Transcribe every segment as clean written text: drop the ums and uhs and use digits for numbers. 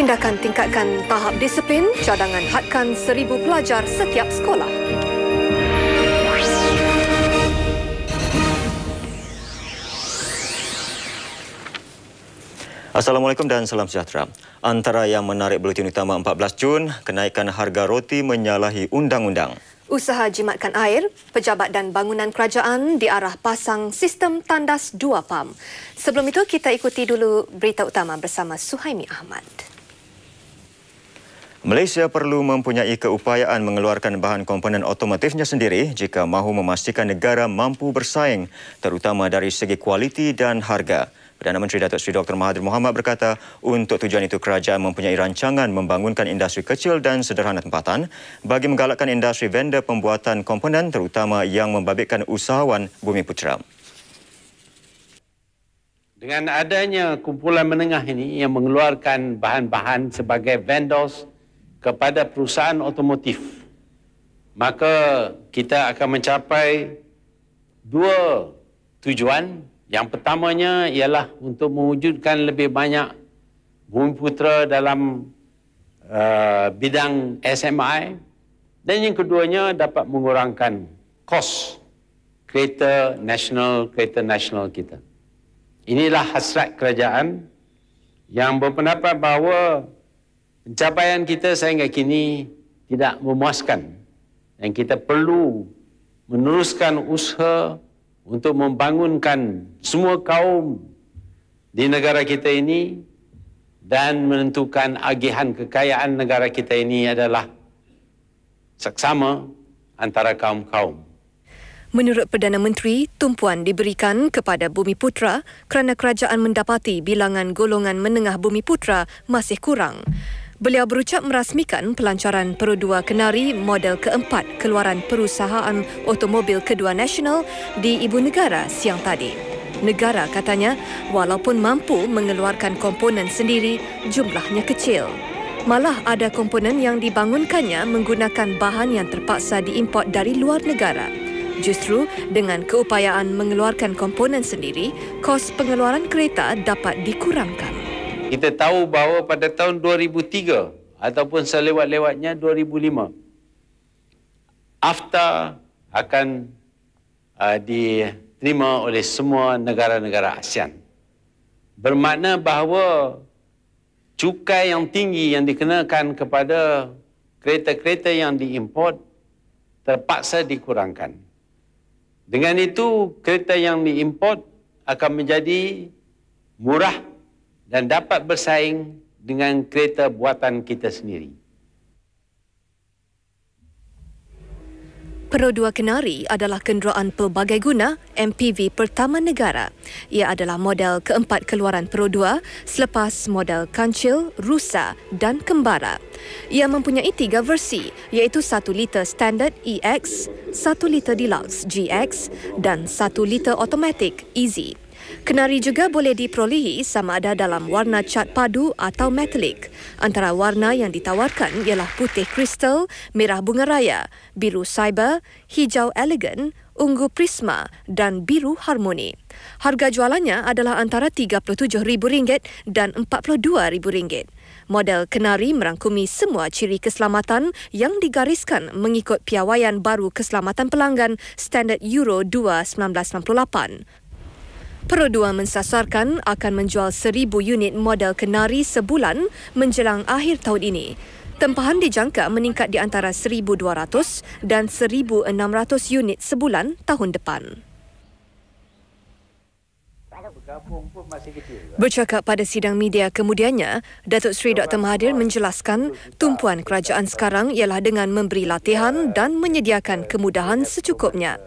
Tindakan tingkatkan tahap disiplin, cadangan hadkan 1,000 pelajar setiap sekolah. Assalamualaikum dan salam sejahtera. Antara yang menarik buletin utama 14 Jun, kenaikan harga roti menyalahi undang-undang. Usaha jimatkan air, pejabat dan bangunan kerajaan diarah pasang sistem tandas 2 pam. Sebelum itu, kita ikuti dulu berita utama bersama Suhaimi Ahmad. Malaysia perlu mempunyai keupayaan mengeluarkan bahan komponen otomotifnya sendiri jika mahu memastikan negara mampu bersaing, terutama dari segi kualiti dan harga. Perdana Menteri Datuk Seri Dr. Mahathir Mohamad berkata, untuk tujuan itu kerajaan mempunyai rancangan membangunkan industri kecil dan sederhana tempatan bagi menggalakkan industri vendor pembuatan komponen terutama yang membabitkan usahawan Bumiputera. Dengan adanya kumpulan menengah ini yang mengeluarkan bahan-bahan sebagai vendors kepada perusahaan otomotif, maka kita akan mencapai 2 tujuan. Yang pertamanya ialah untuk mewujudkan lebih banyak Bumiputera dalam bidang SMI, dan yang keduanya dapat mengurangkan kos kereta nasional kita. Inilah hasrat kerajaan yang berpendapat bahawa pencapaian kita sehingga kini tidak memuaskan dan kita perlu meneruskan usaha untuk membangunkan semua kaum di negara kita ini dan menentukan agihan kekayaan negara kita ini adalah seksama antara kaum-kaum. Menurut Perdana Menteri, tumpuan diberikan kepada Bumiputera kerana kerajaan mendapati bilangan golongan menengah Bumiputera masih kurang. Beliau berucap merasmikan pelancaran Perodua Kenari model keempat keluaran perusahaan automobil kedua nasional di ibu negara siang tadi. Negara katanya, walaupun mampu mengeluarkan komponen sendiri, jumlahnya kecil. Malah ada komponen yang dibangunkannya menggunakan bahan yang terpaksa diimport dari luar negara. Justru dengan keupayaan mengeluarkan komponen sendiri, kos pengeluaran kereta dapat dikurangkan. Kita tahu bahawa pada tahun 2003 ataupun selewat-lewatnya 2005, AFTA akan diterima oleh semua negara-negara ASEAN. Bermakna bahawa cukai yang tinggi yang dikenakan kepada kereta-kereta yang diimport terpaksa dikurangkan. Dengan itu, kereta yang diimport akan menjadi murah dan dapat bersaing dengan kereta buatan kita sendiri. Perodua Kenari adalah kenderaan pelbagai guna MPV pertama negara. Ia adalah model keempat keluaran Perodua selepas model Kancil, Rusa dan Kembara. Ia mempunyai 3 versi, iaitu 1 liter Standard EX, 1 liter Deluxe GX dan 1 liter Automatic Easy. Kenari juga boleh diperolehi sama ada dalam warna cat padu atau metalik. Antara warna yang ditawarkan ialah putih kristal, merah bunga raya, biru cyber, hijau elegan, ungu prisma dan biru harmoni. Harga jualannya adalah antara RM37,000 dan RM42,000. Model Kenari merangkumi semua ciri keselamatan yang digariskan mengikut piawaian baru keselamatan pelanggan Standard Euro 2 1998. Perodua mensasarkan akan menjual 1,000 unit model Kenari sebulan menjelang akhir tahun ini. Tempahan dijangka meningkat di antara 1,200 dan 1,600 unit sebulan tahun depan. Bercakap pada sidang media kemudiannya, Datuk Seri Dr. Mahathir menjelaskan tumpuan kerajaan sekarang ialah dengan memberi latihan dan menyediakan kemudahan secukupnya.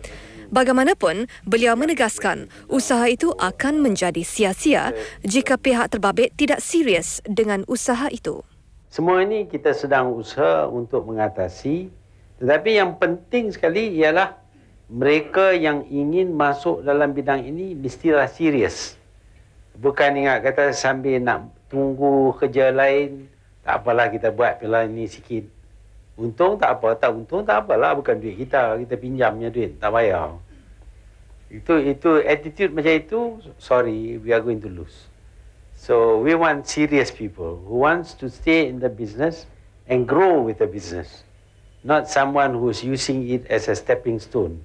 Bagaimanapun, beliau menegaskan usaha itu akan menjadi sia-sia jika pihak terbabit tidak serius dengan usaha itu. Semua ini kita sedang usaha untuk mengatasi, tetapi yang penting sekali ialah mereka yang ingin masuk dalam bidang ini mestilah serius. Bukan ingat kata sambil nak tunggu kerja lain, tak apalah kita buat pilihan ini sikit. Untung tak apa, tak untung tak apalah, bukan duit kita pinjamnya duit, tak bayar. Itu attitude macam itu, sorry, we are going to lose. So we want serious people who wants to stay in the business and grow with the business, not someone who's using it as a stepping stone.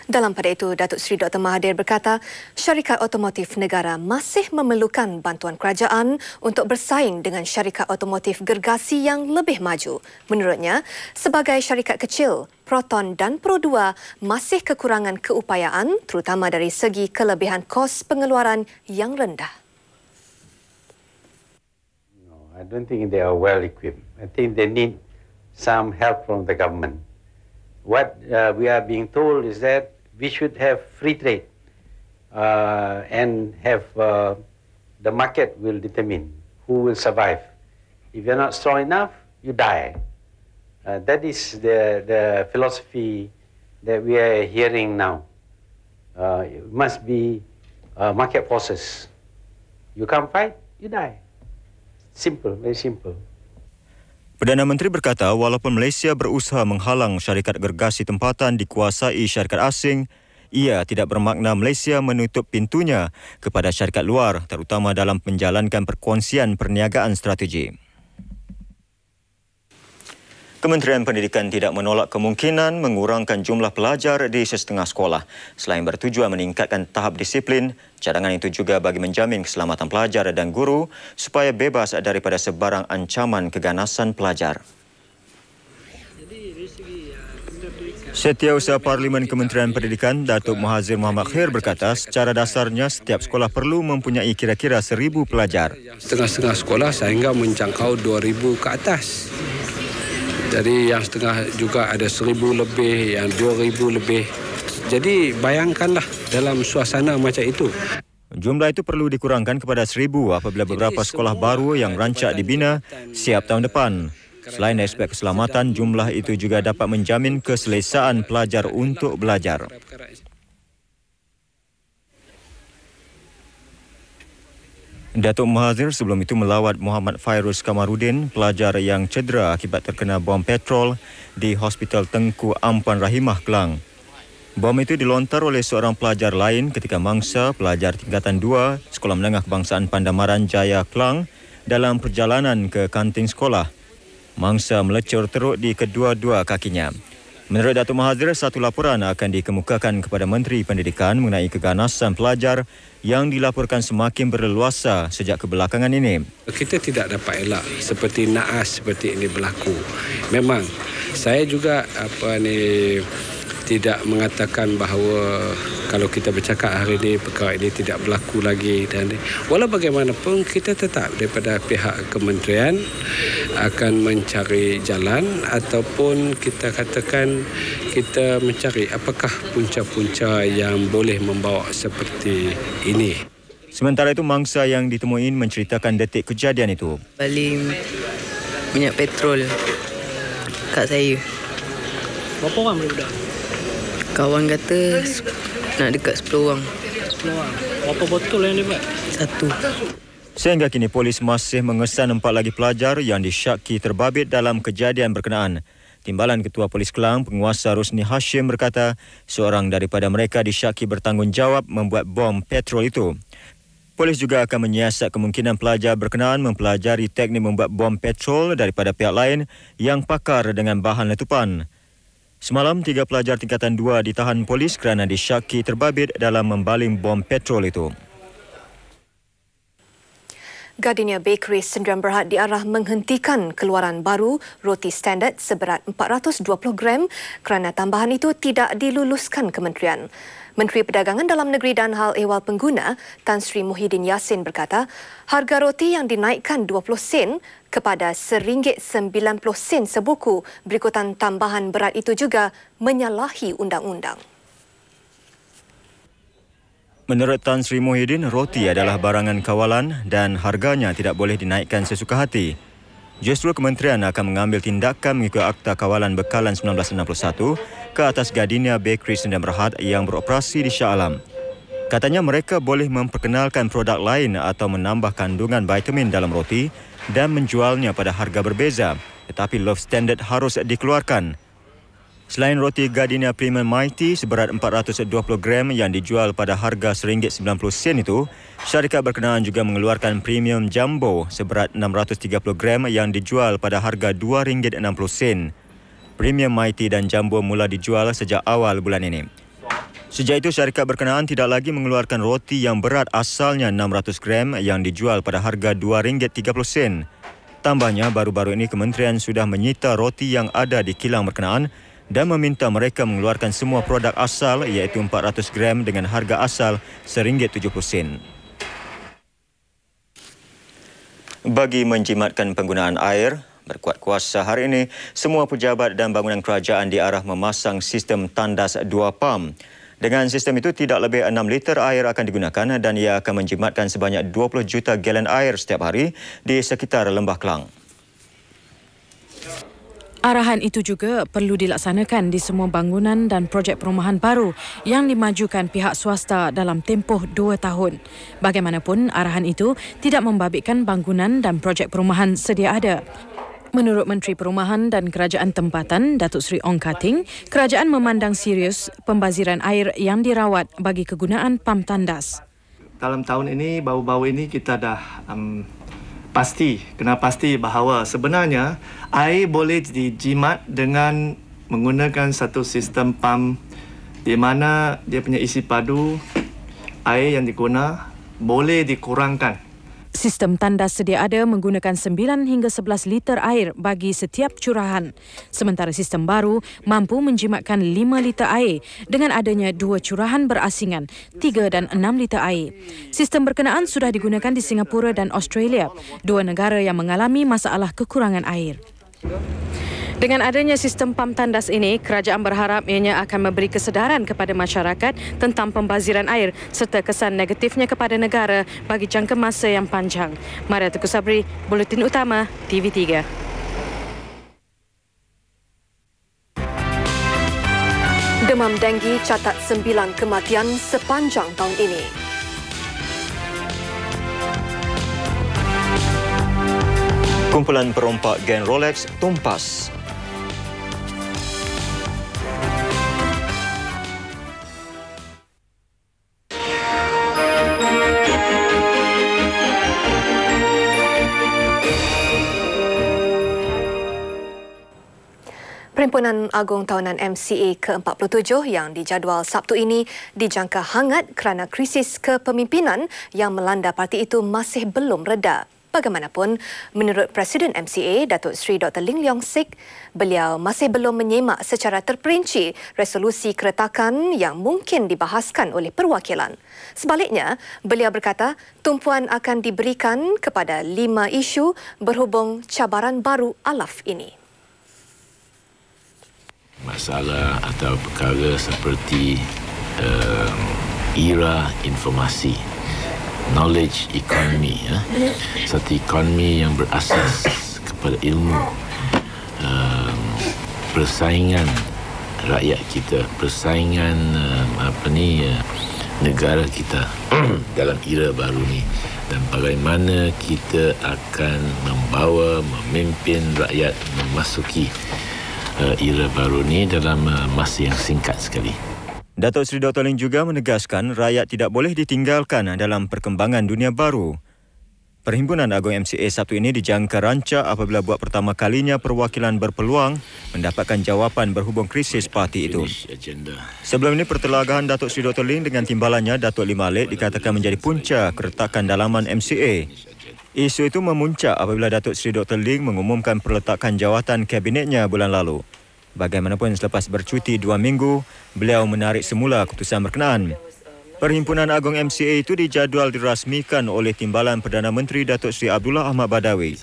Dalam pada itu, Datuk Seri Dr. Mahathir berkata, syarikat otomotif negara masih memerlukan bantuan kerajaan untuk bersaing dengan syarikat otomotif gergasi yang lebih maju. Menurutnya, sebagai syarikat kecil, Proton dan Pro2 masih kekurangan keupayaan terutama dari segi kelebihan kos pengeluaran yang rendah. No, I don't think they are well equipped. I think they need some help from the government. What we are being told is that we should have free trade and have the market will determine who will survive. If you're not strong enough, you die. That is the philosophy that we are hearing now. It must be market forces. You can't fight, you die. Simple, very simple. Perdana Menteri berkata walaupun Malaysia berusaha menghalang syarikat gergasi tempatan dikuasai syarikat asing, ia tidak bermakna Malaysia menutup pintunya kepada syarikat luar, terutama dalam menjalankan perkongsian perniagaan strategi. Kementerian Pendidikan tidak menolak kemungkinan mengurangkan jumlah pelajar di sesetengah sekolah. Selain bertujuan meningkatkan tahap disiplin, cadangan itu juga bagi menjamin keselamatan pelajar dan guru supaya bebas daripada sebarang ancaman keganasan pelajar. Setiausaha Parlimen Kementerian Pendidikan, Datuk Mahathir Mohamad Khair berkata secara dasarnya setiap sekolah perlu mempunyai kira-kira 1,000 pelajar. Setengah-setengah sekolah sehingga menjangkau 2,000 ke atas. Jadi yang setengah juga ada 1,000 lebih, yang 2,000 lebih. Jadi bayangkanlah dalam suasana macam itu. Jumlah itu perlu dikurangkan kepada 1,000 apabila beberapa sekolah baru yang rancak dibina siap tahun depan. Selain aspek keselamatan, jumlah itu juga dapat menjamin keselesaan pelajar untuk belajar. Datuk Mahathir sebelum itu melawat Muhammad Fairuz Kamarudin, pelajar yang cedera akibat terkena bom petrol di Hospital Tengku Ampuan Rahimah, Klang. Bom itu dilontar oleh seorang pelajar lain ketika mangsa pelajar tingkatan 2 Sekolah Menengah Kebangsaan Pandamaran Jaya, Klang dalam perjalanan ke kantin sekolah. Mangsa melecur teruk di kedua-dua kakinya. Menurut Datuk Mahathir, satu laporan akan dikemukakan kepada Menteri Pendidikan mengenai keganasan pelajar yang dilaporkan semakin berleluasa sejak kebelakangan ini. Kita tidak dapat elak seperti naas seperti ini berlaku. Memang saya juga tidak mengatakan bahawa kalau kita bercakap hari ini perkara ini tidak berlaku lagi, dan walau bagaimanapun kita tetap daripada pihak kementerian akan mencari jalan ataupun kita katakan kita mencari apakah punca-punca yang boleh membawa seperti ini. Sementara itu, mangsa yang ditemuin menceritakan detik kejadian itu. Balik minyak petrol kat saya. Berapa orang budak? Kawan kata nak dekat 10 orang. 10 orang. Berapa botol yang dapat? 1. Sehingga kini polis masih mengesan 4 lagi pelajar yang disyaki terbabit dalam kejadian berkenaan. Timbalan Ketua Polis Klang, Penguasa Rusni Hashim berkata seorang daripada mereka disyaki bertanggungjawab membuat bom petrol itu. Polis juga akan menyiasat kemungkinan pelajar berkenaan mempelajari teknik membuat bom petrol daripada pihak lain yang pakar dengan bahan letupan. Semalam, 3 pelajar tingkatan 2 ditahan polis kerana disyaki terbabit dalam membaling bom petrol itu. Gardenia Bakery Sdn Bhd diarah menghentikan keluaran baru roti standard seberat 420 gram kerana tambahan itu tidak diluluskan kementerian. Menteri Perdagangan Dalam Negeri dan Hal Ehwal Pengguna, Tan Sri Muhyiddin Yassin berkata, harga roti yang dinaikkan 20 sen kepada RM1.90 sebuku berikutan tambahan berat itu juga menyalahi undang-undang. Menurut Tan Sri Muhyiddin, roti adalah barangan kawalan dan harganya tidak boleh dinaikkan sesuka hati. Justru kementerian akan mengambil tindakan mengikut Akta Kawalan Bekalan 1961 ke atas Gardenia Bakery Sdn Bhd yang beroperasi di Shah Alam. Katanya mereka boleh memperkenalkan produk lain atau menambah kandungan vitamin dalam roti dan menjualnya pada harga berbeza, tetapi loaf standard harus dikeluarkan. Selain roti Gardenia Premium Mighty seberat 420 gram yang dijual pada harga RM1.90 itu, syarikat berkenaan juga mengeluarkan Premium Jumbo seberat 630 gram yang dijual pada harga RM2.60. Premium Mighty dan Jumbo mula dijual sejak awal bulan ini. Sejak itu, syarikat berkenaan tidak lagi mengeluarkan roti yang berat asalnya 600 gram yang dijual pada harga RM2.30. Tambahnya, baru-baru ini kementerian sudah menyita roti yang ada di kilang berkenaan dan meminta mereka mengeluarkan semua produk asal iaitu 400 gram dengan harga asal RM1.70. Bagi menjimatkan penggunaan air, berkuat kuasa hari ini, semua pejabat dan bangunan kerajaan diarah memasang sistem tandas 2 pam. Dengan sistem itu, tidak lebih 6 liter air akan digunakan dan ia akan menjimatkan sebanyak 20 juta galen air setiap hari di sekitar Lembah Klang. Arahan itu juga perlu dilaksanakan di semua bangunan dan projek perumahan baru yang dimajukan pihak swasta dalam tempoh 2 tahun. Bagaimanapun, arahan itu tidak membabitkan bangunan dan projek perumahan sedia ada. Menurut Menteri Perumahan dan Kerajaan Tempatan, Datuk Seri Ong Kating, kerajaan memandang serius pembaziran air yang dirawat bagi kegunaan pam tandas. Dalam tahun ini, baru-baru ini kita dah kena pasti bahawa sebenarnya air boleh dijimat dengan menggunakan satu sistem pam di mana dia punya isi padu air yang diguna boleh dikurangkan. Sistem tandas sedia ada menggunakan 9 hingga 11 liter air bagi setiap curahan. Sementara sistem baru mampu menjimatkan 5 liter air dengan adanya 2 curahan berasingan, 3 dan 6 liter air. Sistem berkenaan sudah digunakan di Singapura dan Australia, 2 negara yang mengalami masalah kekurangan air. Dengan adanya sistem pam tandas ini, kerajaan berharap ianya akan memberi kesedaran kepada masyarakat tentang pembaziran air serta kesan negatifnya kepada negara bagi jangka masa yang panjang. Maria Teguh Sabri, Buletin Utama, TV3. Demam denggi catat 9 kematian sepanjang tahun ini. Kumpulan perompak geng Rolex tumpas. Perhimpunan Agung Tahunan MCA ke-47 yang dijadual Sabtu ini dijangka hangat kerana krisis kepemimpinan yang melanda parti itu masih belum reda. Bagaimanapun, menurut Presiden MCA, Datuk Seri Dr. Ling Leong Sik, beliau masih belum menyemak secara terperinci resolusi keretakan yang mungkin dibahaskan oleh perwakilan. Sebaliknya, beliau berkata tumpuan akan diberikan kepada 5 isu berhubung cabaran baru alaf ini. Masalah atau perkara seperti era informasi, knowledge economy, satu ekonomi yang berasas kepada ilmu, persaingan rakyat kita, persaingan negara kita dalam era baru ni, dan bagaimana kita akan membawa, memimpin rakyat memasuki era baru ni dalam masa yang singkat sekali. Datuk Seri Dr. Ling juga menegaskan rakyat tidak boleh ditinggalkan dalam perkembangan dunia baru. Perhimpunan Agung MCA Sabtu ini dijangka rancak apabila buat pertama kalinya perwakilan berpeluang mendapatkan jawapan berhubung krisis parti itu. Sebelum ini, pertelagahan Datuk Seri Dr. Ling dengan timbalannya Datuk Lee Malik dikatakan menjadi punca keretakan dalaman MCA. Isu itu memuncak apabila Datuk Seri Dr. Ling mengumumkan perletakan jawatan kabinetnya bulan lalu. Bagaimanapun, selepas bercuti 2 minggu, beliau menarik semula keputusan berkenaan. Perhimpunan Agung MCA itu dijadual dirasmikan oleh Timbalan Perdana Menteri Datuk Seri Abdullah Ahmad Badawi.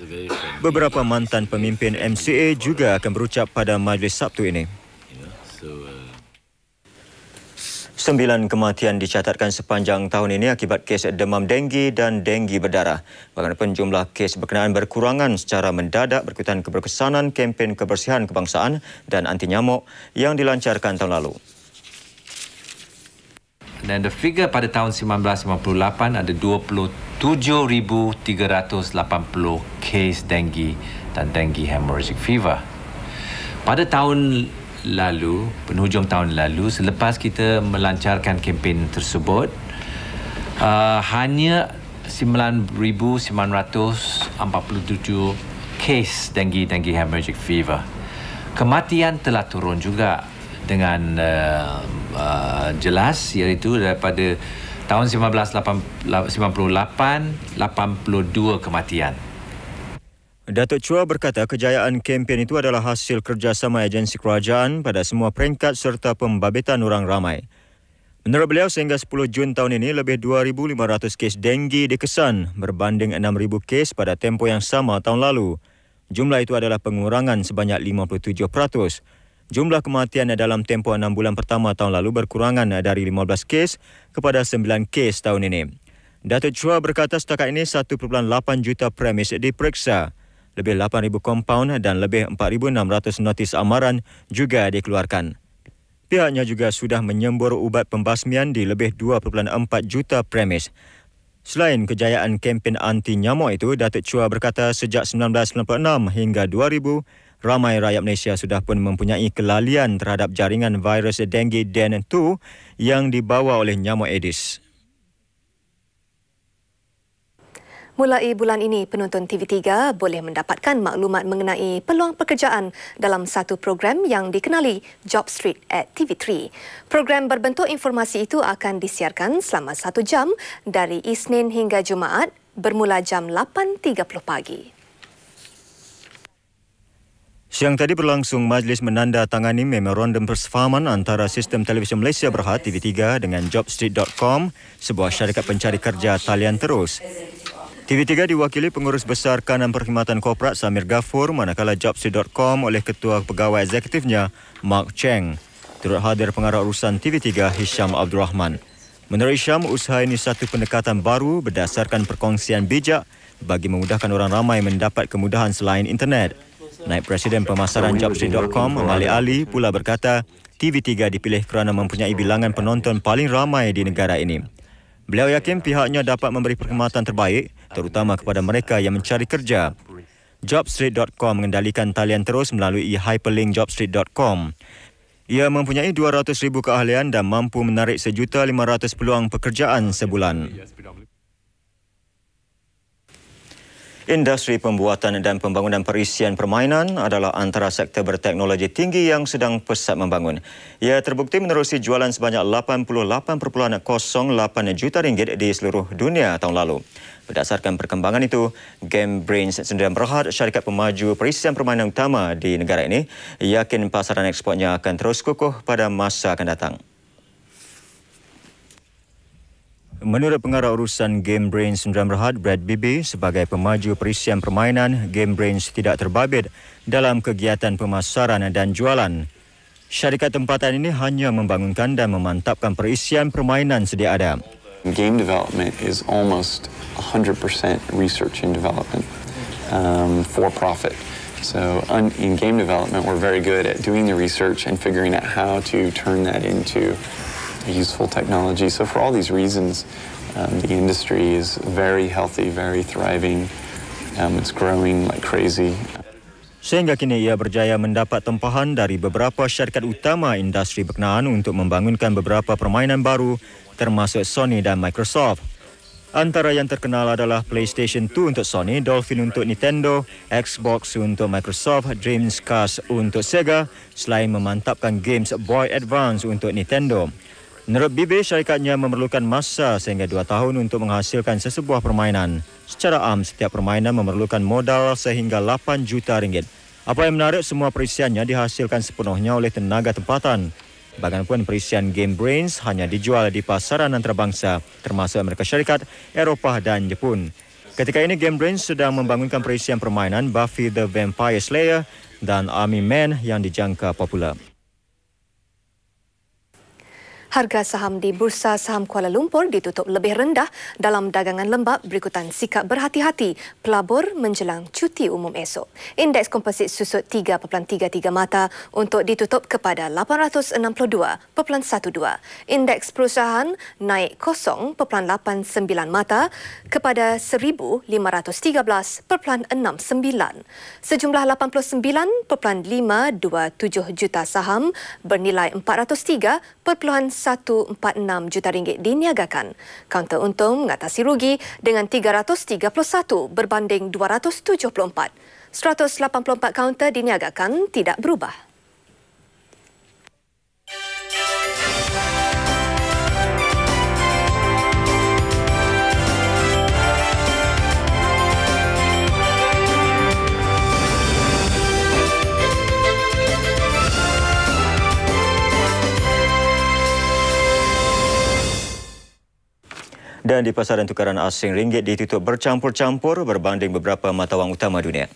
Beberapa mantan pemimpin MCA juga akan berucap pada majlis Sabtu ini. 9 kematian dicatatkan sepanjang tahun ini akibat kes demam denggi dan denggi berdarah. Bagaimanapun, jumlah kes berkenaan berkurangan secara mendadak berikutan keberkesanan kempen kebersihan kebangsaan dan anti nyamuk yang dilancarkan tahun lalu. Dan the figure pada tahun 1958 ada 27,380 kes denggi dan denggi hemorrhagic fever. Pada tahun lalu, penghujung tahun lalu, selepas kita melancarkan kempen tersebut, hanya 9,947 kes dengue hemorrhagic fever. Kematian telah turun juga dengan jelas, iaitu daripada tahun 1998, 82 kematian. Datuk Chua berkata kejayaan kempen itu adalah hasil kerjasama agensi kerajaan pada semua peringkat serta pembabitan orang ramai. Menurut beliau, sehingga 10 Jun tahun ini, lebih 2,500 kes denggi dikesan berbanding 6,000 kes pada tempoh yang sama tahun lalu. Jumlah itu adalah pengurangan sebanyak 57%. Jumlah kematian dalam tempoh 6 bulan pertama tahun lalu berkurangan dari 15 kes kepada 9 kes tahun ini. Datuk Chua berkata setakat ini 1.8 juta premis diperiksa. Lebih 8,000 kompaun dan lebih 4,600 notis amaran juga dikeluarkan. Pihaknya juga sudah menyembur ubat pembasmian di lebih 2.4 juta premis. Selain kejayaan kempen anti nyamuk itu, Datuk Chua berkata sejak 1996 hingga 2000, ramai rakyat Malaysia sudah pun mempunyai kelalian terhadap jaringan virus dengue DEN2 yang dibawa oleh nyamuk Aedes. Mulai bulan ini, penonton TV3 boleh mendapatkan maklumat mengenai peluang pekerjaan dalam satu program yang dikenali Job Street at TV3. Program berbentuk informasi itu akan disiarkan selama 1 jam dari Isnin hingga Jumaat bermula jam 8.30 pagi. Siang tadi berlangsung majlis menandatangani memorandum persefahaman antara Sistem Televisyen Malaysia Berhad TV3 dengan Jobstreet.com, sebuah syarikat pencari kerja talian terus. TV3 diwakili Pengurus Besar Kanan Perkhidmatan Korporat Samir Ghafur, manakala Jobstreet.com oleh Ketua Pegawai Eksekutifnya Mark Cheng. Turut hadir pengarah urusan TV3 Hisham Abdul Rahman. Menurut Hisham, usaha ini satu pendekatan baru berdasarkan perkongsian bijak bagi memudahkan orang ramai mendapat kemudahan selain internet. Naib Presiden Pemasaran Jobstreet.com, Malik Ali, pula berkata TV3 dipilih kerana mempunyai bilangan penonton paling ramai di negara ini. Beliau yakin pihaknya dapat memberi perkhidmatan terbaik, terutama kepada mereka yang mencari kerja. Jobstreet.com mengendalikan talian terus melalui hyperlink jobstreet.com. Ia mempunyai 200,000 keahlian dan mampu menarik 1,500,000 peluang pekerjaan sebulan. Industri pembuatan dan pembangunan perisian permainan adalah antara sektor berteknologi tinggi yang sedang pesat membangun. Ia terbukti menerusi jualan sebanyak 88.08 juta ringgit di seluruh dunia tahun lalu. Berdasarkan perkembangan itu, Game Brains Sdn Bhd, syarikat pemaju perisian permainan utama di negara ini, yakin pasaran ekspornya akan terus kukuh pada masa akan datang. Menurut pengarah urusan Game Brains Sdn Bhd, Brad Bibi, sebagai pemaju perisian permainan, Game Brains tidak terbabit dalam kegiatan pemasaran dan jualan. Syarikat tempatan ini hanya membangunkan dan memantapkan perisian permainan sedia ada. Game development is almost 100% research and development for profit. So in game development, we're very good at doing the research and figuring out how to turn that into useful technology. So for all these reasons, the industry is very healthy, very thriving. It's growing like crazy. Sehingga kini ia berjaya mendapat tempahan dari beberapa syarikat utama industri berkenaan untuk membangunkan beberapa permainan baru termasuk Sony dan Microsoft. Antara yang terkenal adalah PlayStation 2 untuk Sony, Dolphin untuk Nintendo, Xbox untuk Microsoft, Dreamcast untuk Sega, selain memantapkan games Boy Advance untuk Nintendo. Menurut Bibi, syarikatnya memerlukan masa sehingga 2 tahun untuk menghasilkan sesebuah permainan. Secara am, setiap permainan memerlukan modal sehingga 8 juta ringgit. Apa yang menarik, semua perisiannya dihasilkan sepenuhnya oleh tenaga tempatan. Bagaimanapun perisian Game Brains hanya dijual di pasaran antarabangsa, termasuk Amerika Syarikat, Eropah dan Jepun. Ketika ini, Game Brains sedang membangunkan perisian permainan Buffy the Vampire Slayer dan Army Man yang dijangka popular. Harga saham di Bursa Saham Kuala Lumpur ditutup lebih rendah dalam dagangan lembap berikutan sikap berhati-hati pelabur menjelang cuti umum esok. Indeks komposit susut 3.33 mata untuk ditutup kepada 862.12. Indeks perusahaan naik 0.89 mata kepada 1,513.69. Sejumlah 89.527 juta saham bernilai 403.146 juta ringgit diniagakan. Kaunter untung mengatasi rugi dengan 331 berbanding 274. 184 kaunter diniagakan tidak berubah. Dan di pasaran tukaran asing, ringgit ditutup bercampur-campur berbanding beberapa mata wang utama dunia.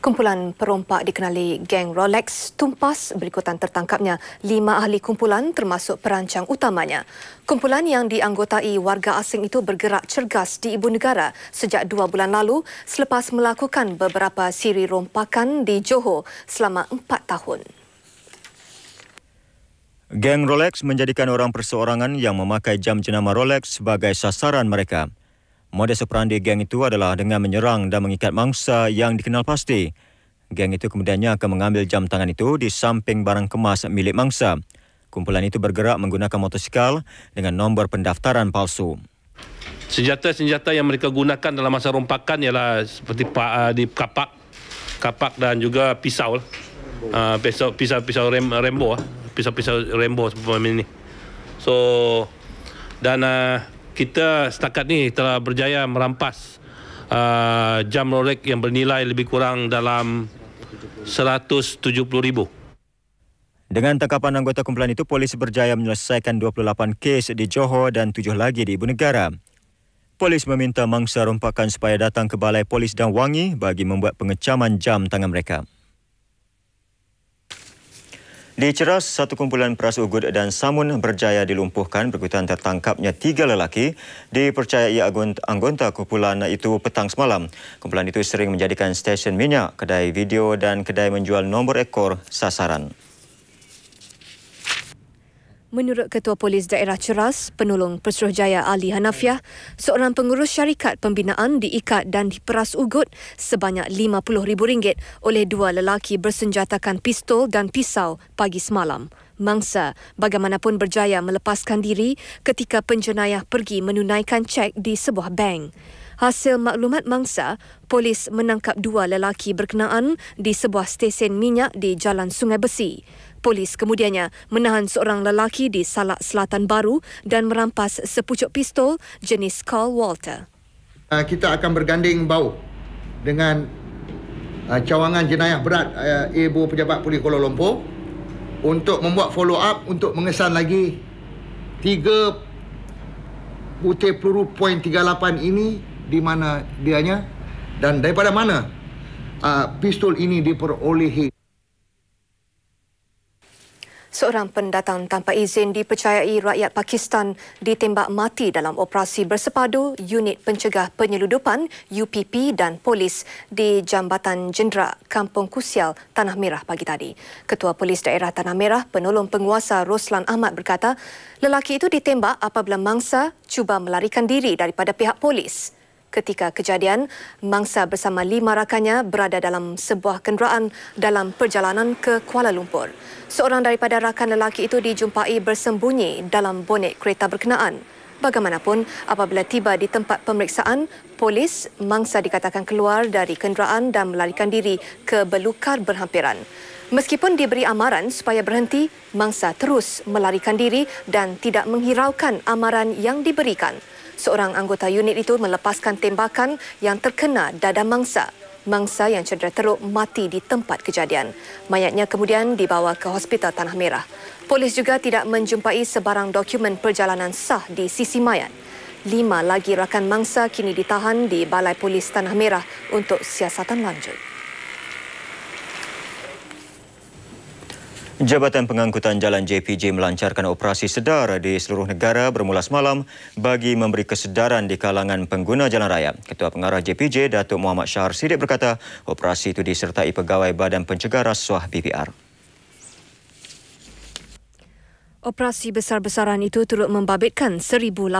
Kumpulan perompak dikenali geng Rolex tumpas berikutan tertangkapnya 5 ahli kumpulan termasuk perancang utamanya. Kumpulan yang dianggotai warga asing itu bergerak cergas di ibu negara sejak 2 bulan lalu selepas melakukan beberapa siri rompakan di Johor selama 4 tahun. Geng Rolex menjadikan orang perseorangan yang memakai jam jenama Rolex sebagai sasaran mereka. Modus operandi geng itu adalah dengan menyerang dan mengikat mangsa yang dikenal pasti. Geng itu kemudiannya akan mengambil jam tangan itu di samping barang kemas milik mangsa. Kumpulan itu bergerak menggunakan motosikal dengan nombor pendaftaran palsu. Senjata-senjata yang mereka gunakan dalam masa rompakan ialah seperti di kapak dan juga pisau. Pisau Rambo, pisau Rambo seperti ini. So dan kita setakat ni telah berjaya merampas jam Rolex yang bernilai lebih kurang dalam 170,000. Dengan tangkapan anggota kumpulan itu, polis berjaya menyelesaikan 28 kes di Johor dan 7 lagi di ibu negara. Polis meminta mangsa rompakan supaya datang ke Balai Polis dan Wangi bagi membuat pengecaman jam tangan mereka. Di Ceras, satu kumpulan peras ugut dan samun berjaya dilumpuhkan berikutan tertangkapnya 3 lelaki dipercayai anggota kumpulan itu petang semalam. Kumpulan itu sering menjadikan stesen minyak, kedai video dan kedai menjual nombor ekor sasaran. Menurut Ketua Polis Daerah Ceras, Penolong Pesuruhjaya Ali Hanafiah, seorang pengurus syarikat pembinaan diikat dan diperas ugut sebanyak RM50,000 oleh 2 lelaki bersenjatakan pistol dan pisau pagi semalam. Mangsa bagaimanapun berjaya melepaskan diri ketika penjenayah pergi menunaikan cek di sebuah bank. Hasil maklumat mangsa, polis menangkap 2 lelaki berkenaan di sebuah stesen minyak di Jalan Sungai Besi. Polis kemudiannya menahan seorang lelaki di Salak Selatan Baru dan merampas sepucuk pistol jenis Carl Walter. Kita akan berganding bahu dengan cawangan jenayah berat Ibu Pejabat Polis Kuala Lumpur untuk membuat follow up untuk mengesan lagi 3 butir peluru .38 ini di mana dianya dan daripada mana pistol ini diperolehi. Seorang pendatang tanpa izin dipercayai rakyat Pakistan ditembak mati dalam operasi bersepadu Unit Pencegah Penyeludupan UPP dan polis di Jambatan Jenderal Kampung Kusial, Tanah Merah pagi tadi. Ketua Polis Daerah Tanah Merah, Penolong Penguasa Roslan Ahmad berkata, lelaki itu ditembak apabila mangsa cuba melarikan diri daripada pihak polis. Ketika kejadian, mangsa bersama 5 rakannya berada dalam sebuah kenderaan dalam perjalanan ke Kuala Lumpur. Seorang daripada rakan lelaki itu dijumpai bersembunyi dalam bonet kereta berkenaan. Bagaimanapun, apabila tiba di tempat pemeriksaan, polis mangsa dikatakan keluar dari kenderaan dan melarikan diri ke belukar berhampiran. Meskipun diberi amaran supaya berhenti, mangsa terus melarikan diri dan tidak menghiraukan amaran yang diberikan. Seorang anggota unit itu melepaskan tembakan yang terkena dada mangsa. Mangsa yang cedera teruk mati di tempat kejadian. Mayatnya kemudian dibawa ke Hospital Tanah Merah. Polis juga tidak menjumpai sebarang dokumen perjalanan sah di sisi mayat. 5 lagi rakan mangsa kini ditahan di Balai Polis Tanah Merah untuk siasatan lanjut. Jabatan Pengangkutan Jalan JPJ melancarkan operasi sedar di seluruh negara bermula semalam bagi memberi kesedaran di kalangan pengguna jalan raya. Ketua Pengarah JPJ, Datuk Muhammad Syahar Siddiq berkata, operasi itu disertai pegawai Badan Pencegah Rasuah BPR. Operasi besar-besaran itu turut membabitkan 1,800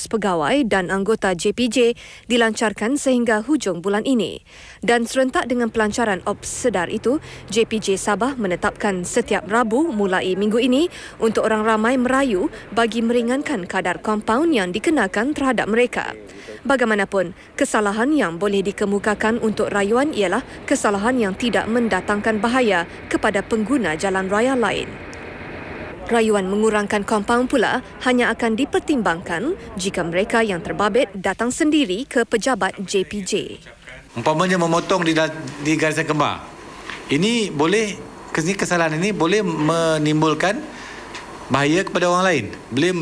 pegawai dan anggota JPJ dilancarkan sehingga hujung bulan ini. Dan serentak dengan pelancaran ops sedar itu, JPJ Sabah menetapkan setiap Rabu mulai minggu ini untuk orang ramai merayu bagi meringankan kadar kompaun yang dikenakan terhadap mereka. Bagaimanapun, kesalahan yang boleh dikemukakan untuk rayuan ialah kesalahan yang tidak mendatangkan bahaya kepada pengguna jalan raya lain. Rayuan mengurangkan kompaun pula hanya akan dipertimbangkan jika mereka yang terbabit datang sendiri ke pejabat JPJ. Umpamanya memotong di garisan kembar. Ini boleh, kesalahan ini boleh menimbulkan bahaya kepada orang lain. Boleh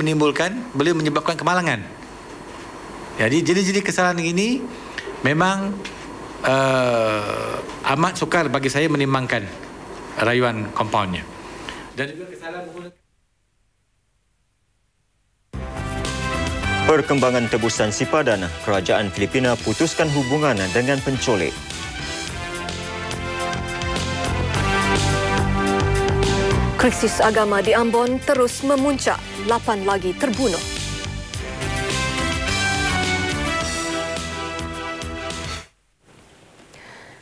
menyebabkan kemalangan. Jadi jenis-jenis kesalahan ini memang amat sukar bagi saya menimbangkan rayuan kompaunnya. Dan juga kesalahan Perkembangan tebusan sipadan, kerajaan Filipina putuskan hubungan dengan penculik. Krisis agama di Ambon terus memuncak, 8 lagi terbunuh.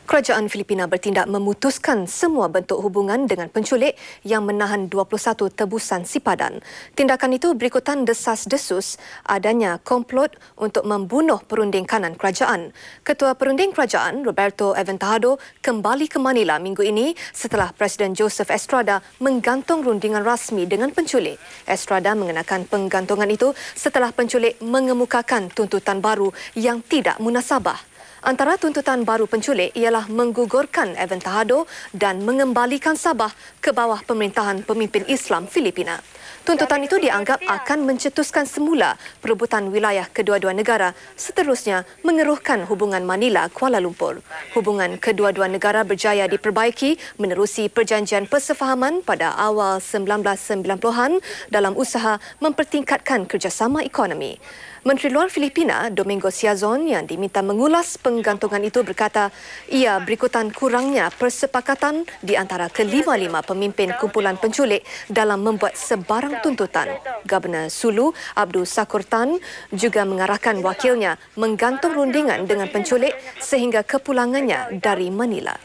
Kerajaan Filipina bertindak memutuskan semua bentuk hubungan dengan penculik yang menahan 21 tebusan sipadan. Tindakan itu berikutan desas-desus adanya komplot untuk membunuh perunding kanan kerajaan. Ketua Perunding Kerajaan, Roberto Aventado, kembali ke Manila minggu ini setelah Presiden Joseph Estrada menggantung rundingan rasmi dengan penculik. Estrada mengenakan penggantungan itu setelah penculik mengemukakan tuntutan baru yang tidak munasabah. Antara tuntutan baru penculik ialah menggugurkan Aventado dan mengembalikan Sabah ke bawah pemerintahan pemimpin Islam Filipina. Tuntutan itu dianggap akan mencetuskan semula perebutan wilayah kedua-dua negara, seterusnya mengeruhkan hubungan Manila-Kuala Lumpur. Hubungan kedua-dua negara berjaya diperbaiki menerusi perjanjian persefahaman pada awal 1990-an dalam usaha mempertingkatkan kerjasama ekonomi. Menteri Luar Filipina, Domingo Siazon, yang diminta mengulas penggantungan itu berkata ia berikutan kurangnya persepakatan di antara kelima-lima pemimpin kumpulan penculik dalam membuat sebarang tuntutan. Gubernur Sulu, Abdul Sakur Tan, juga mengarahkan wakilnya menggantung rundingan dengan penculik sehingga kepulangannya dari Manila.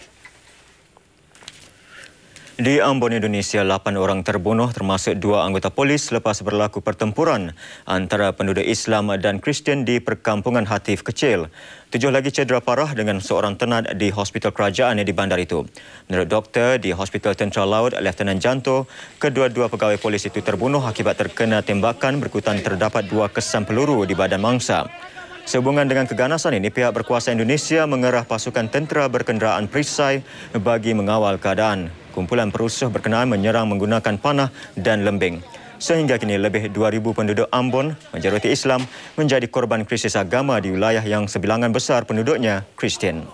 Di Ambon, Indonesia, 8 orang terbunuh termasuk 2 anggota polis lepas berlaku pertempuran antara penduduk Islam dan Kristian di perkampungan Hatif Kecil. 7 lagi cedera parah dengan seorang tenat di hospital kerajaan di bandar itu. Menurut doktor di Hospital Tentera Laut, Lieutenant Janto, kedua-dua pegawai polis itu terbunuh akibat terkena tembakan berikutan terdapat 2 kesan peluru di badan mangsa. Sehubungan dengan keganasan ini, pihak berkuasa Indonesia mengerah pasukan tentera berkenderaan perisai bagi mengawal keadaan. Kumpulan perusuh berkenaan menyerang menggunakan panah dan lembing. Sehingga kini lebih 2,000 penduduk Ambon, majoriti Islam, menjadi korban krisis agama di wilayah yang sebilangan besar penduduknya Kristian.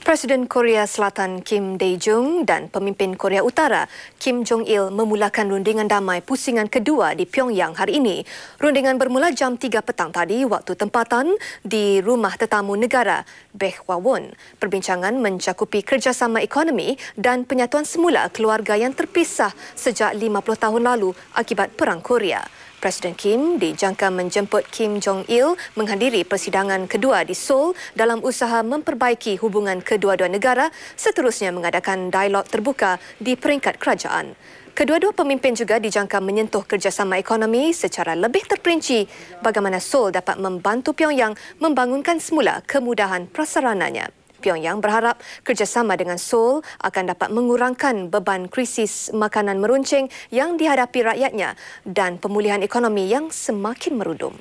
Presiden Korea Selatan Kim Dae-jung dan pemimpin Korea Utara Kim Jong-il memulakan rundingan damai pusingan kedua di Pyongyang hari ini. Rundingan bermula jam 3 petang tadi waktu tempatan di Rumah Tetamu Negara Baekgwon. Perbincangan mencakupi kerjasama ekonomi dan penyatuan semula keluarga yang terpisah sejak 50 tahun lalu akibat Perang Korea. Presiden Kim dijangka menjemput Kim Jong-il menghadiri persidangan kedua di Seoul dalam usaha memperbaiki hubungan kedua-dua negara, seterusnya mengadakan dialog terbuka di peringkat kerajaan. Kedua-dua pemimpin juga dijangka menyentuh kerjasama ekonomi secara lebih terperinci bagaimana Seoul dapat membantu Pyongyang membangunkan semula kemudahan prasarananya. Pyongyang berharap kerjasama dengan Seoul akan dapat mengurangkan beban krisis makanan meruncing yang dihadapi rakyatnya dan pemulihan ekonomi yang semakin merudum.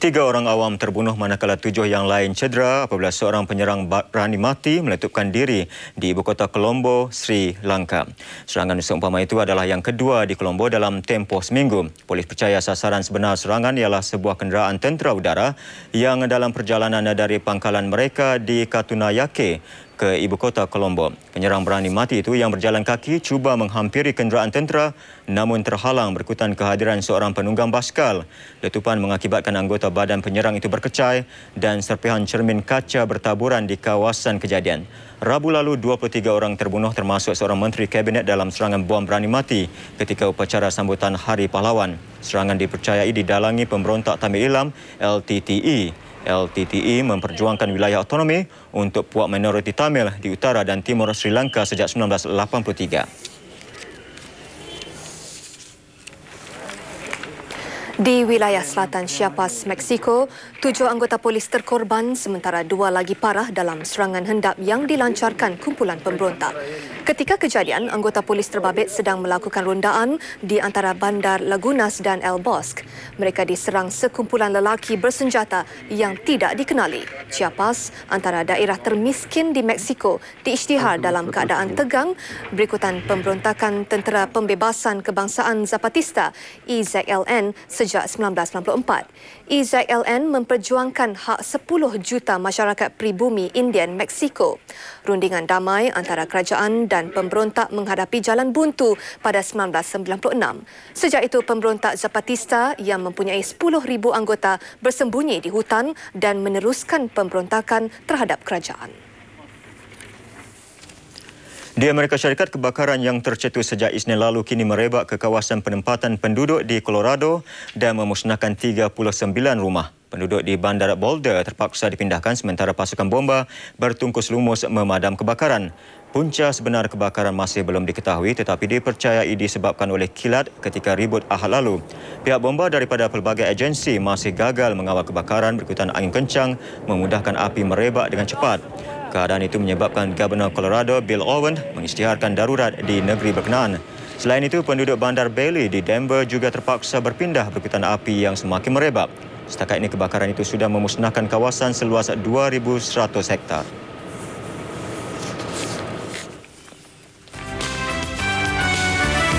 3 orang awam terbunuh manakala 7 yang lain cedera apabila seorang penyerang berani mati meletupkan diri di ibu kota Colombo, Sri Lanka. Serangan seumpama itu adalah yang kedua di Colombo dalam tempoh seminggu. Polis percaya sasaran sebenar serangan ialah sebuah kenderaan tentera udara yang dalam perjalanan dari pangkalan mereka di Katunayake ke ibu kota Colombo. Penyerang berani mati itu yang berjalan kaki cuba menghampiri kenderaan tentera namun terhalang berikutan kehadiran seorang penunggang basikal. Letupan mengakibatkan anggota badan penyerang itu berkecai dan serpihan cermin kaca bertaburan di kawasan kejadian. Rabu lalu 23 orang terbunuh termasuk seorang menteri kabinet dalam serangan bom berani mati ketika upacara sambutan Hari Pahlawan. Serangan dipercayai didalangi pemberontak Tamil Ilam LTTE. LTTE memperjuangkan wilayah otonomi untuk puak minoriti Tamil di utara dan timur Sri Lanka sejak 1983. Di wilayah selatan Chiapas, Meksiko, 7 anggota polis terkorban sementara 2 lagi parah dalam serangan hendap yang dilancarkan kumpulan pemberontak. Ketika kejadian, anggota polis terbabit sedang melakukan rondaan di antara bandar Lagunas dan El Bosque. Mereka diserang sekumpulan lelaki bersenjata yang tidak dikenali. Chiapas, antara daerah termiskin di Meksiko, diisytihar dalam keadaan tegang berikutan pemberontakan Tentera Pembebasan Kebangsaan Zapatista (EZLN) sejak 1994. EZLN memperjuangkan hak 10 juta masyarakat pribumi Indian Meksiko. Rundingan damai antara kerajaan dan pemberontak menghadapi jalan buntu pada 1996. Sejak itu, pemberontak Zapatista yang mempunyai 10,000 anggota bersembunyi di hutan dan meneruskan pemberontakan terhadap kerajaan. Di Amerika Syarikat, kebakaran yang tercetus sejak Isnin lalu kini merebak ke kawasan penempatan penduduk di Colorado dan memusnahkan 39 rumah. Penduduk di Bandar Boulder terpaksa dipindahkan sementara pasukan bomba bertungkus lumus memadam kebakaran. Punca sebenar kebakaran masih belum diketahui tetapi dipercayai disebabkan oleh kilat ketika ribut Ahad lalu. Pihak bomba daripada pelbagai agensi masih gagal mengawal kebakaran berikutan angin kencang memudahkan api merebak dengan cepat. Keadaan itu menyebabkan Gubernur Colorado Bill Owen mengisytiharkan darurat di negeri berkenaan. Selain itu, penduduk Bandar Bailey di Denver juga terpaksa berpindah berikutan api yang semakin merebak. Setakat ini kebakaran itu sudah memusnahkan kawasan seluas 2,100 hektar.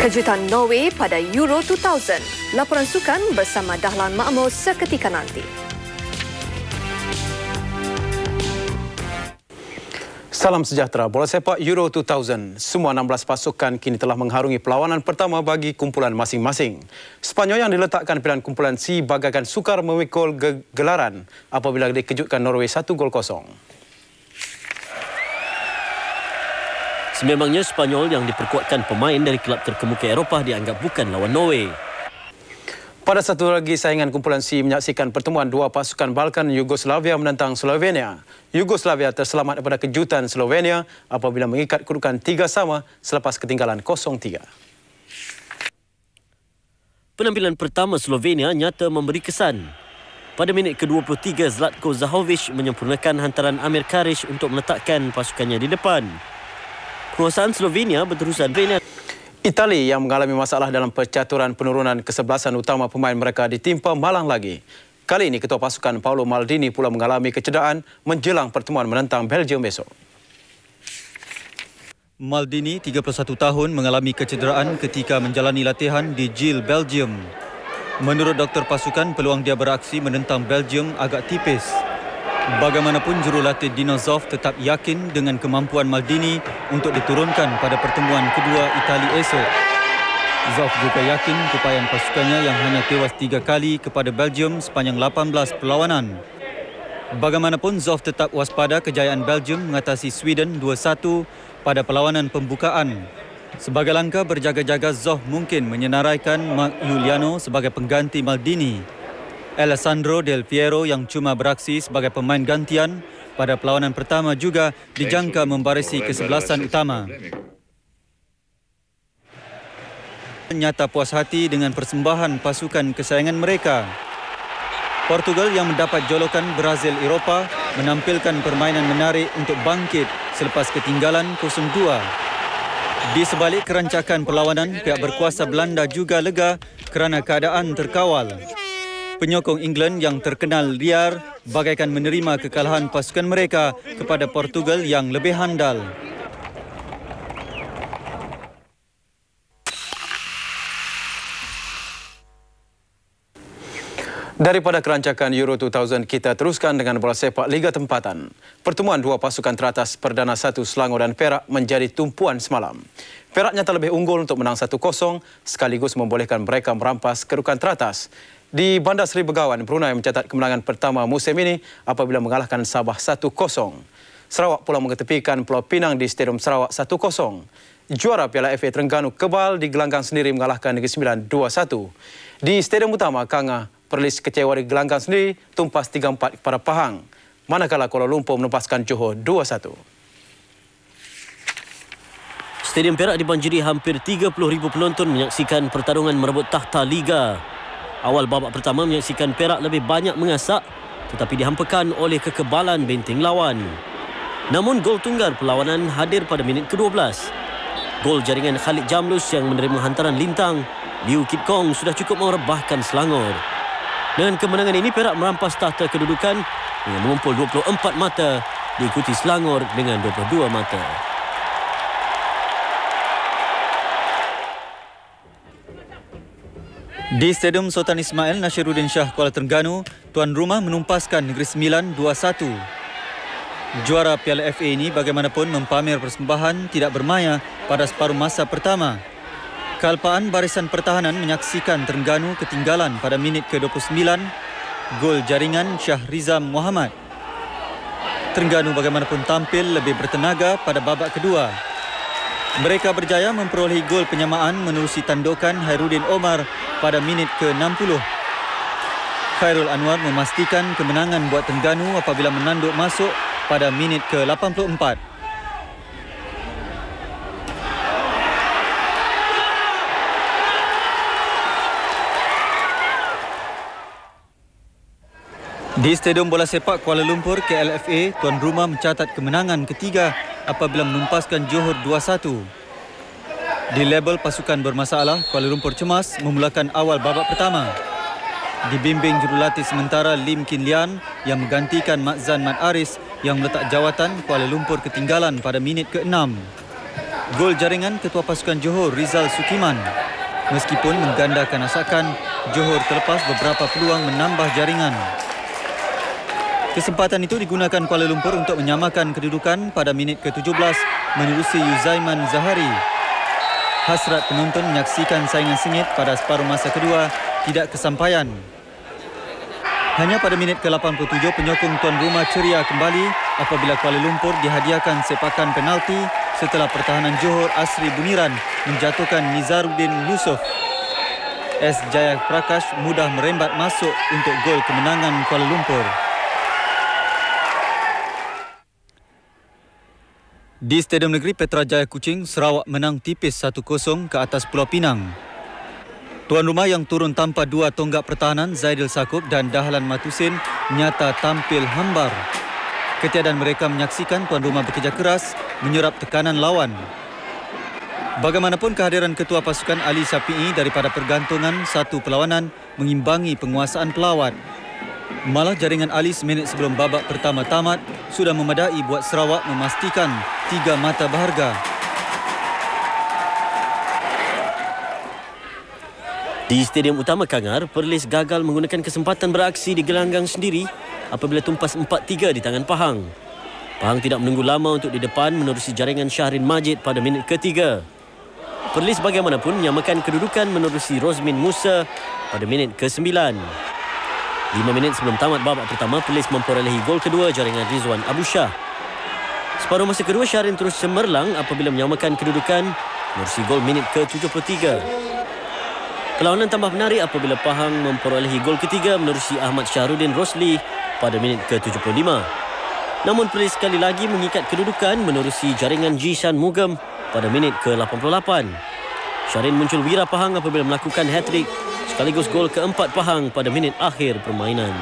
Kejutan Norway pada Euro 2000. Laporan sukan bersama Dahlan Makmur seketika nanti. Salam sejahtera. Bola sepak Euro 2000. Semua 16 pasukan kini telah mengharungi perlawanan pertama bagi kumpulan masing-masing. Spanyol yang diletakkan pilihan kumpulan C bagaikan sukar memikul gelaran apabila dikejutkan Norway 1-0. Sememangnya Spanyol yang diperkuatkan pemain dari kelab terkemuka Eropah dianggap bukan lawan Norway. Pada satu lagi saingan kumpulan C menyaksikan pertemuan dua pasukan Balkan Yugoslavia menentang Slovenia. Yugoslavia terselamat daripada kejutan Slovenia apabila mengikat kedudukan 3-3 selepas ketinggalan 0-3. Penampilan pertama Slovenia nyata memberi kesan. Pada minit ke-23, Zlatko Zahovic menyempurnakan hantaran Amir Karic untuk meletakkan pasukannya di depan. Penguasaan Slovenia berterusan. Itali yang mengalami masalah dalam percaturan penurunan kesebelasan utama pemain mereka ditimpa malang lagi. Kali ini ketua pasukan Paolo Maldini pula mengalami kecederaan menjelang pertemuan menentang Belgium besok. Maldini, 31 tahun, mengalami kecederaan ketika menjalani latihan di Gilles, Belgium. Menurut doktor pasukan, peluang dia beraksi menentang Belgium agak tipis. Bagaimanapun, jurulatih Dino Zoff tetap yakin dengan kemampuan Maldini untuk diturunkan pada pertemuan kedua Itali esok. Zoff juga yakin capaian pasukannya yang hanya tewas 3 kali kepada Belgium sepanjang 18 perlawanan. Bagaimanapun, Zoff tetap waspada kejayaan Belgium mengatasi Sweden 2-1 pada perlawanan pembukaan. Sebagai langkah berjaga-jaga, Zoff mungkin menyenaraikan Mark Giuliano sebagai pengganti Maldini. Alessandro Del Piero yang cuma beraksi sebagai pemain gantian pada perlawanan pertama juga dijangka membarisi kesebelasan utama. nyata puas hati dengan persembahan pasukan kesayangan mereka. Portugal yang mendapat jolokan Brazil Eropah menampilkan permainan menarik untuk bangkit selepas ketinggalan 0-2. Di sebalik kerancakan perlawanan, pihak berkuasa Belanda juga lega kerana keadaan terkawal. Penyokong England yang terkenal liar bagaikan menerima kekalahan pasukan mereka kepada Portugal yang lebih handal. Daripada kerancakan Euro 2000, kita teruskan dengan bola sepak Liga Tempatan. Pertemuan dua pasukan teratas Perdana 1 Selangor dan Perak menjadi tumpuan semalam. Perak nyata lebih unggul untuk menang 1-0 sekaligus membolehkan mereka merampas kedudukan teratas. Di Bandar Seri Begawan, Brunei mencatat kemenangan pertama musim ini apabila mengalahkan Sabah 1-0. Sarawak pula mengetepikan Pulau Pinang di Stadium Sarawak 1-0. Juara Piala FA Terengganu kebal di gelanggang sendiri mengalahkan Negeri Sembilan 2-1. Di Stadium Utama Kanga, Perlis kecewa di gelanggang sendiri tumpas 3-4 kepada Pahang. Manakala Kuala Lumpur menempaskan Johor 2-1. Stadium Perak dibanjiri hampir 30,000 penonton menyaksikan pertarungan merebut takhta Liga. Awal babak pertama menyaksikan Perak lebih banyak mengasak tetapi dihampakan oleh kekebalan benteng lawan. Namun gol tunggal perlawanan hadir pada minit ke-12. Gol jaringan Khalid Jamlus yang menerima hantaran lintang Liu Kit Kong sudah cukup merebahkan Selangor. Dengan kemenangan ini, Perak merampas takhta kedudukan dengan mengumpul 24 mata, diikuti Selangor dengan 22 mata. Di Stadium Sultan Ismail Nashiruddin Shah Kuala Terengganu, tuan rumah menumpaskan Negeri Sembilan 2-1. Juara Piala FA ini bagaimanapun mempamer persembahan tidak bermaya pada separuh masa pertama. Kealpaan barisan pertahanan menyaksikan Terengganu ketinggalan pada minit ke-29, gol jaringan Syahrizam Muhammad. Terengganu bagaimanapun tampil lebih bertenaga pada babak kedua. Mereka berjaya memperolehi gol penyamaan menerusi tandukan Hairudin Omar pada minit ke-60. Khairul Anwar memastikan kemenangan buat Terengganu apabila menanduk masuk pada minit ke-84. Di Stadium Bola Sepak Kuala Lumpur KLFA, tuan rumah mencatat kemenangan ketiga apabila menumpaskan Johor 2-1. Di label pasukan bermasalah, Kuala Lumpur cemas memulakan awal babak pertama. Dibimbing jurulatih sementara Lim Kin Lian yang menggantikan Makzan Mat Aris yang meletak jawatan, Kuala Lumpur ketinggalan pada minit ke-6. Gol jaringan ketua pasukan Johor Rizal Sukiman. Meskipun menggandakan asakan, Johor terlepas beberapa peluang menambah jaringan. Kesempatan itu digunakan Kuala Lumpur untuk menyamakan kedudukan pada minit ke-17 menerusi Yuzaiman Zahari. Hasrat penonton menyaksikan saingan sengit pada separuh masa kedua tidak kesampaian. Hanya pada minit ke-87 penyokong tuan rumah ceria kembali apabila Kuala Lumpur dihadiahkan sepakan penalti setelah pertahanan Johor Asri Buniran menjatuhkan Nizaruddin Yusof. S. Jaya Prakash mudah merembat masuk untuk gol kemenangan Kuala Lumpur. Di Stadium Negeri Petrajaya Kuching, Sarawak menang tipis 1-0 ke atas Pulau Pinang. Tuan rumah yang turun tanpa dua tonggak pertahanan Zaidil Sakub dan Dahlan Matusin nyata tampil hambar. Ketiadaan mereka menyaksikan tuan rumah bekerja keras menyerap tekanan lawan. Bagaimanapun kehadiran ketua pasukan Ali Syafi'i daripada pergantungan satu perlawanan mengimbangi penguasaan pelawat. Malah jaringan Ali seminit sebelum babak pertama tamat sudah memadai buat Sarawak memastikan 3 mata berharga. Di Stadium Utama Kangar, Perlis gagal menggunakan kesempatan beraksi di gelanggang sendiri apabila tumpas 4-3 di tangan Pahang. Pahang tidak menunggu lama untuk di depan menerusi jaringan Syahrin Majid pada minit ke-3. Perlis bagaimanapun menyamakan kedudukan menerusi Rosmin Musa pada minit ke-9. 5 minit sebelum tamat babak pertama, Perlis memperolehi gol kedua jaringan Rizwan Abu Shah. Separuh masa kedua, Syahrin terus cemerlang apabila menyamakan kedudukan menerusi gol minit ke-73. Perlawanan tambah menarik apabila Pahang memperolehi gol ketiga menerusi Ahmad Syahrudin Rosli pada minit ke-75. Namun Perlis sekali lagi mengikat kedudukan menerusi jaringan Jishan Mugam pada minit ke-88. Syarin muncul wira Pahang apabila melakukan hat-trick sekaligus gol keempat Pahang pada minit akhir permainan.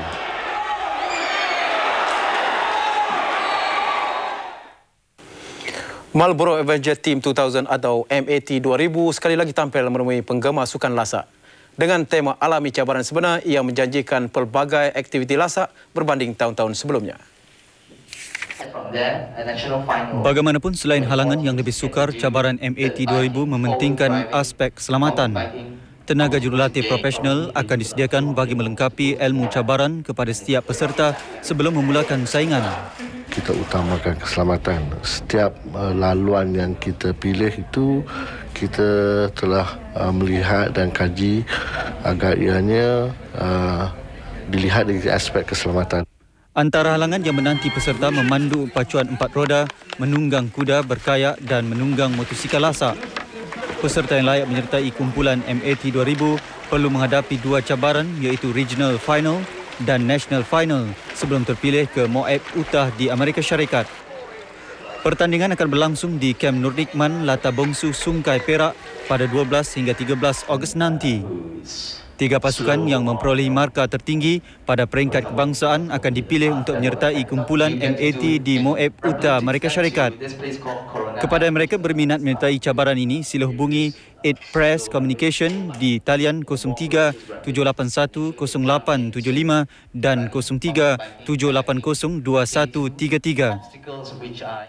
Marlboro Avenger Team 2000 atau MAT 2000 sekali lagi tampil menemui penggemar sukan lasak. Dengan tema alami cabaran sebenar, ia menjanjikan pelbagai aktiviti lasak berbanding tahun-tahun sebelumnya. Bagaimanapun selain halangan yang lebih sukar, cabaran MAT 2000 mementingkan aspek keselamatan. Tenaga jurulatih profesional akan disediakan bagi melengkapi ilmu cabaran kepada setiap peserta sebelum memulakan saingan. Kita utamakan keselamatan. Setiap laluan yang kita pilih itu kita telah melihat dan kaji agar ianya dilihat dari aspek keselamatan. Antara halangan yang menanti peserta memandu pacuan 4 roda, menunggang kuda, berkayak dan menunggang motosikal lasak. Peserta yang layak menyertai kumpulan MAT 2000 perlu menghadapi 2 cabaran iaitu Regional Final dan National Final sebelum terpilih ke Moab Utah di Amerika Syarikat. Pertandingan akan berlangsung di Kamp Nurdikman, Lata Bongsu, Sungkai Perak pada 12 hingga 13 Ogos nanti. 3 pasukan yang memperolehi markah tertinggi pada peringkat kebangsaan akan dipilih untuk menyertai kumpulan MAT di Moab Utah, Amerika Syarikat. Kepada mereka berminat menyertai cabaran ini, sila hubungi 8 Press Communication di talian 03 781 0875 dan 03 780 2133.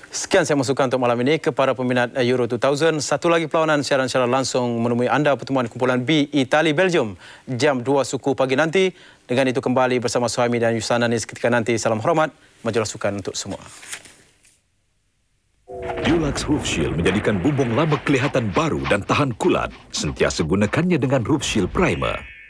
Sekian saya masukkan untuk malam ini kepada peminat Euro 2000. Satu lagi perlawanan siaran secara langsung menemui anda pertemuan kumpulan B Itali Belgium jam 2 suku pagi nanti. Dengan itu kembali bersama Suhaimi dan Yusana ketika nanti. Salam hormat, majalah sukan untuk semua. Dulux Roof Shield menjadikan bumbung lama kelihatan baru dan tahan kulat. Sentiasa gunakannya dengan Roof Shield Primer.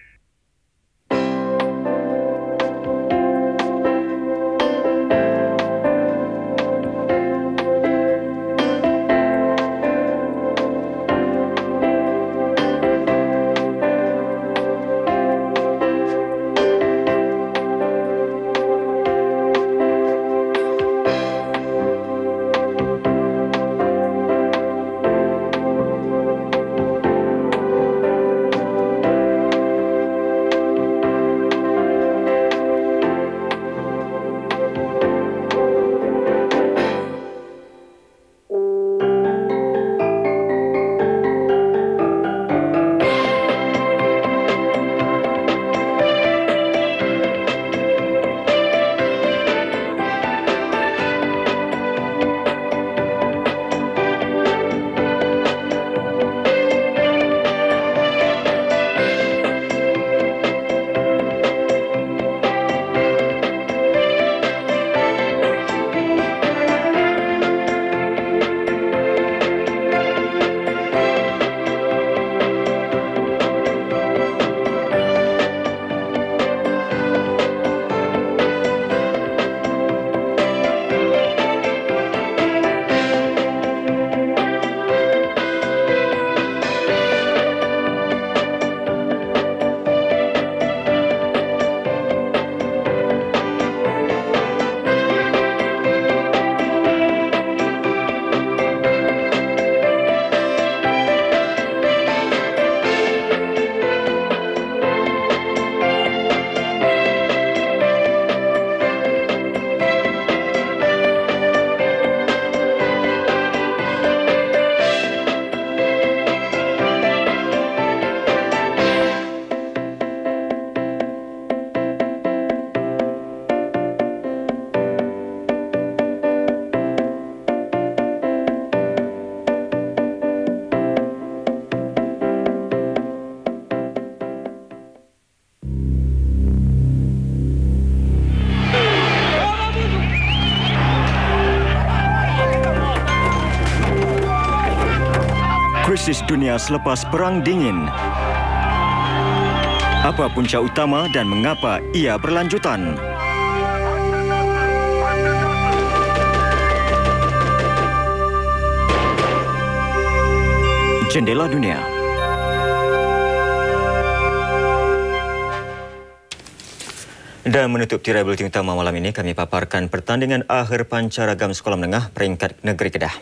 Krisis dunia selepas Perang Dingin. Apa punca utama dan mengapa ia berlanjutan? Jendela Dunia. Dan menutup tirai bulletin utama malam ini, kami paparkan pertandingan akhir pancaragam sekolah menengah peringkat negeri Kedah.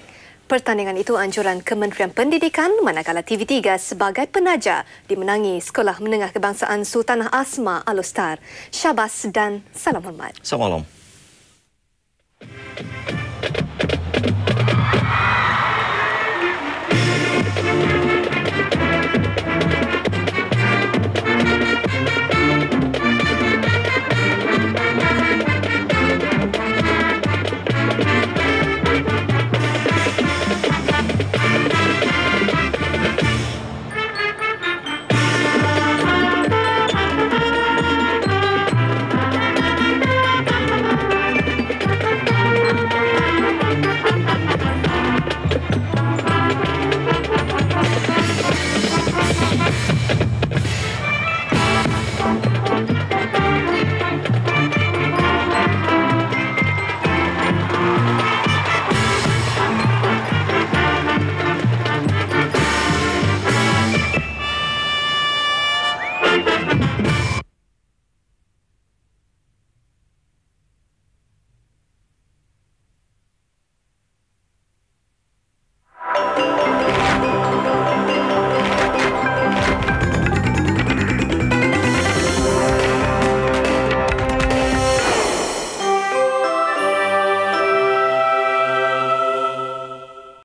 Pertandingan itu anjuran Kementerian Pendidikan manakala TV3 sebagai penaja dimenangi Sekolah Menengah Kebangsaan Sultanah Asma Al-Ustar. Syabas dan salam hormat. Assalamualaikum.